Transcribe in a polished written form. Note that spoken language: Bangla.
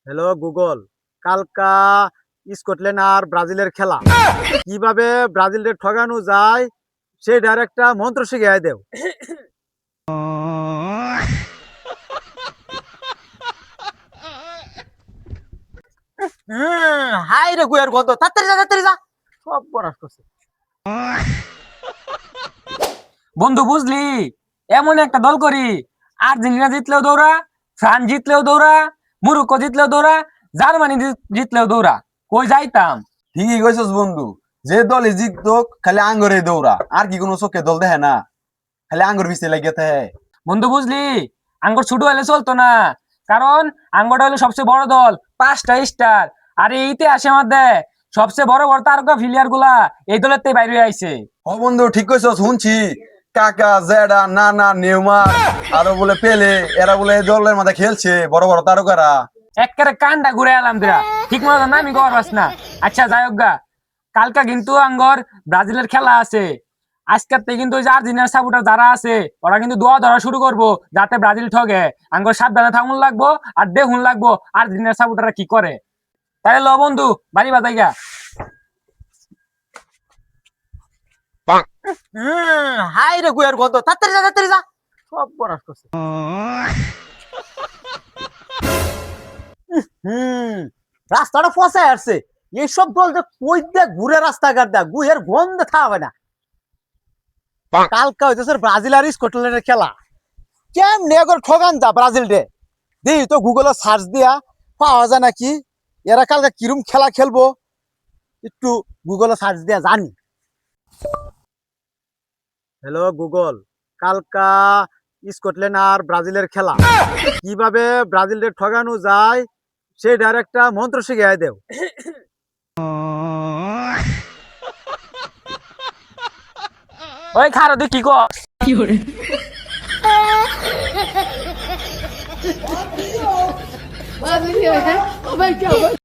হ্যালো গুগল, কালকা স্কটল্যান্ড আর ব্রাজিলের খেলা, কিভাবে ব্রাজিলের ঠগানো যায় সেটার একটা মন্ত্র শিখিয়ে দেও। হাই রে গুয়ের গন্ধ, তাড়াতাড়ি যা সব বরাস করছে। বন্ধু বুঝলি, এমন একটা দল করি, আর্জেন্টিনা জিতলেও দৌড়া, ফ্রান্স জিতলেও দৌড়া, মরক্কো জিতলেও দৌড়া, জার্মানি জিতলেও দৌড়া। কই যাইতাম। ঠিকই কইছস বন্ধু, যে দলে জিততো খালি আঙ্গরে দৌড়া, আর কি কোনো চোখে দল দেখে না, খালি আঙ্গুর পিছে লাগিয়ে থাকে। বন্ধু বুঝলি, আঙ্গর ছোট হলে চলতো না, কারণ আঙ্গরটা হলো সবচেয়ে বড় দল, 5টা স্টার। আর এই ইতিহাসের মধ্যে সবচেয়ে বড় বড় তারকা প্লেয়ার গুলা এই দলের থেকে বাইরে আইছে। ও বন্ধু ঠিক কইছস, শুনছি কাকা জেডা নানা নেইমার আরো বলে পেলে, এরা বলে এই দলের মধ্যে খেলছে, বড় বড় তারকারা। একেবারে কানটা ঘুরে এলাম দিরা, ঠিক মতো নামি কর পাস না। আচ্ছা যাই হোক গা, কালকা কিন্তু আঙ্গর ব্রাজিলের খেলা আছে। আজকের থেকে কিন্তু ওই যে আর্জেন্টিনার সাপোর্টার যারা আছে ওরা কিন্তু দোয়া ধরা শুরু করবো, যাতে ব্রাজিল ঠগে। আঙ্গর সাবধানে থাকুন লাগবো, আর দেখুন লাগবো আর্জেন্টিনার সাপোর্টাররা কি করে। তাহলে ল বন্ধু, বাড়ি বাজাইগা। হাই রে গুয়ের গন্ধ, তাড়াতাড়ি যা সব বরাস করছে। রাস্তাটা ফসায় আসছে। এইসব দল যে কই দিয়ে ঘুরে রাস্তাঘাট দেয়, গুয়ের গন্ধ থাকবে না। কালকা হইতেছে ব্রাজিল আর স্কটল্যান্ডের খেলা, কেমনে করে ঠগান যা ব্রাজিল রে। দিই তো গুগলে সার্চ দিয়া পাওয়া যায় নাকি, এরা কালকে কিরম খেলা খেলবো একটু গুগলে সার্চ দিয়া জানি। হ্যালো গুগল, কালকা স্কটল্যান্ড আর ব্রাজিলের খেলা, কিভাবে ব্রাজিলের ঠগানো যায় সেটার একটা মন্ত্র শিখিয়ে দেও। ওই খারো তুই কি কর। Madre mía, oh my God.